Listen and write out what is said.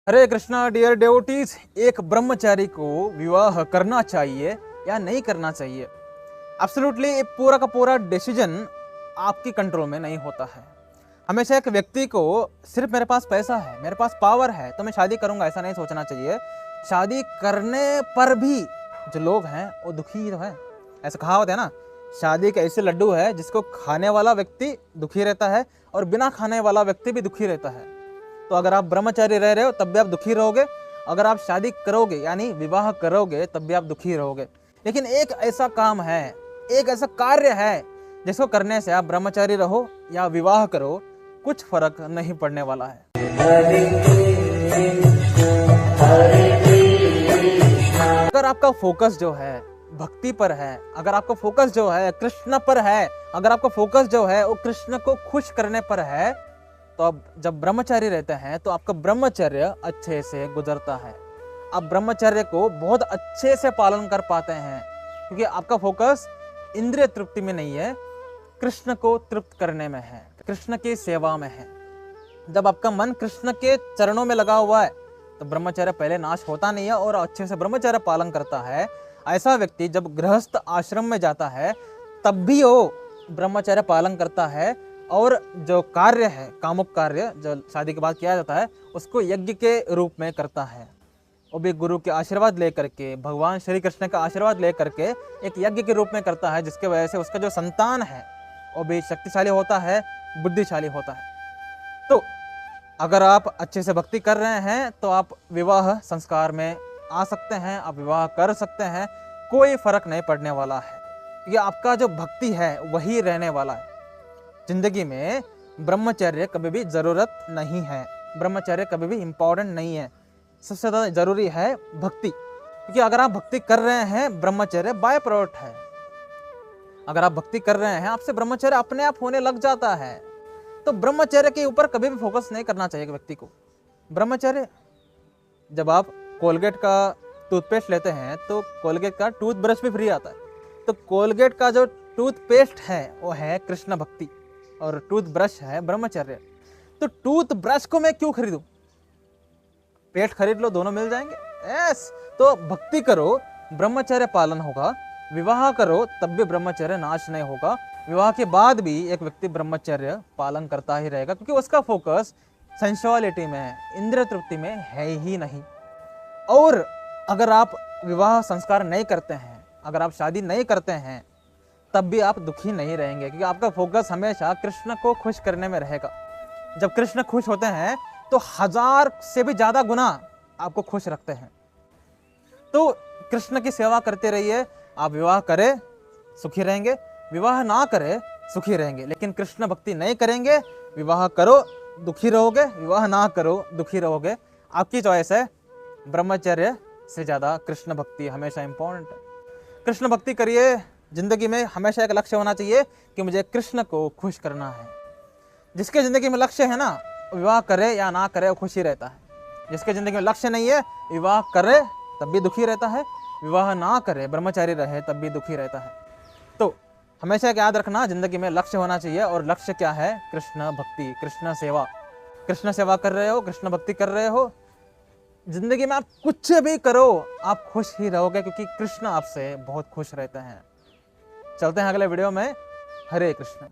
हरे Krishna dear डेवोटीज, एक ब्रह्मचारी को विवाह करना चाहिए या नहीं करना चाहिए? एब्सोल्युटली ये पूरा का पूरा डिसीजन आपकी कंट्रोल में नहीं होता है। हमेशा एक व्यक्ति को सिर्फ मेरे पास पैसा है, मेरे पास पावर है तो मैं शादी करूंगा, ऐसा नहीं सोचना चाहिए। शादी करने पर भी जो लोग हैं वो दुखी तो है। ऐसा कहावत है ना, शादी के ऐसे लड्डू है जिसको खाने वाला व्यक्ति दुखी रहता है और बिना खाने वाला व्यक्ति भी दुखी रहता है। तो अगर आप ब्रह्मचारी रह रहे हो तब भी आप दुखी रहोगे, अगर आप शादी करोगे यानी विवाह करोगे तब भी आप दुखी रहोगे। लेकिन एक ऐसा काम है, एक ऐसा कार्य है जिसको करने से आप ब्रह्मचारी रहो या विवाह करो, कुछ फर्क नहीं पड़ने वाला है। अगर आपका फोकस जो है भक्ति पर है, अगर आपका फोकस जो है कृष्ण पर है, अगर आपका फोकस जो है वो कृष्ण को खुश करने पर है, तो आप जब ब्रह्मचारी रहते हैं तो आपका ब्रह्मचर्य अच्छे से गुजरता है। आप ब्रह्मचर्य को बहुत अच्छे से पालन कर पाते हैं क्योंकि आपका फोकस इंद्रिय तृप्ति में नहीं है, कृष्ण को तृप्त करने में है, कृष्ण की सेवा में है। जब आपका मन कृष्ण के चरणों में लगा हुआ है तो ब्रह्मचर्य पहले नाश होता नहीं है और अच्छे से ब्रह्मचर्य पालन करता है। ऐसा व्यक्ति जब गृहस्थ आश्रम में जाता है तब भी वो ब्रह्मचर्य पालन करता है और जो कार्य है, कामुक कार्य जो शादी के बाद किया जाता है, उसको यज्ञ के रूप में करता है। वो भी गुरु के आशीर्वाद लेकर के, भगवान श्री कृष्ण का आशीर्वाद लेकर के एक यज्ञ के रूप में करता है, जिसके वजह से उसका जो संतान है वो भी शक्तिशाली होता है, बुद्धिशाली होता है। तो अगर आप अच्छे से भक्ति कर रहे हैं तो आप विवाह संस्कार में आ सकते हैं, आप विवाह कर सकते हैं, कोई फर्क नहीं पड़ने वाला है क्योंकि आपका जो भक्ति है वही रहने वाला है। जिंदगी में ब्रह्मचर्य कभी भी ज़रूरत नहीं है, ब्रह्मचर्य कभी भी इम्पोर्टेंट नहीं है। सबसे ज़्यादा ज़रूरी है भक्ति, क्योंकि अगर आप भक्ति कर रहे हैं ब्रह्मचर्य बाय प्रोडक्ट है। अगर आप भक्ति कर रहे हैं आपसे ब्रह्मचर्य अपने आप होने लग जाता है। तो ब्रह्मचर्य के ऊपर कभी भी फोकस नहीं करना चाहिए व्यक्ति को। ब्रह्मचर्य, जब आप कोलगेट का टूथपेस्ट लेते हैं तो कोलगेट का टूथब्रश भी फ्री आता है। तो कोलगेट का जो टूथपेस्ट है वो है कृष्ण भक्ति और टूथब्रश है ब्रह्मचर्य। तो टूथब्रश को मैं क्यों खरीदूं? पेट खरीद लो, दोनों मिल जाएंगे। यस, तो भक्ति करो, ब्रह्मचर्य पालन होगा। विवाह करो तब भी ब्रह्मचर्य नाश नहीं होगा। विवाह के बाद भी एक व्यक्ति ब्रह्मचर्य पालन करता ही रहेगा क्योंकि उसका फोकस सेंसुअलिटी में है, इंद्रिय तृप्ति में है ही नहीं। और अगर आप विवाह संस्कार नहीं करते हैं, अगर आप शादी नहीं करते हैं, तब भी आप दुखी नहीं रहेंगे क्योंकि आपका फोकस हमेशा कृष्ण को खुश करने में रहेगा। जब कृष्ण खुश होते हैं तो 1000 से भी ज़्यादा गुना आपको खुश रखते हैं। तो कृष्ण की सेवा करते रहिए। आप विवाह करें सुखी रहेंगे, विवाह ना करें सुखी रहेंगे। लेकिन कृष्ण भक्ति नहीं करेंगे, विवाह करो दुखी रहोगे, विवाह ना करो दुखी रहोगे। आपकी चॉइस है। ब्रह्मचर्य से ज़्यादा कृष्ण भक्ति हमेशा इंपॉर्टेंट है। कृष्ण भक्ति करिए। जिंदगी में हमेशा एक लक्ष्य होना चाहिए कि मुझे कृष्ण को खुश करना है। जिसके ज़िंदगी में लक्ष्य है ना, विवाह करे या ना करे वो खुशी रहता है। जिसके ज़िंदगी में लक्ष्य नहीं है, विवाह करे तब भी दुखी रहता है, विवाह ना करे ब्रह्मचारी रहे तब भी दुखी रहता है। तो हमेशा याद रखना, जिंदगी में लक्ष्य होना चाहिए और लक्ष्य क्या है? कृष्ण भक्ति, कृष्ण सेवा। कृष्ण सेवा कर रहे हो, कृष्ण भक्ति कर रहे हो, जिंदगी में आप कुछ भी करो आप खुश ही रहोगे क्योंकि कृष्ण आपसे बहुत खुश रहते हैं। चलते हैं अगले वीडियो में। हरे कृष्ण।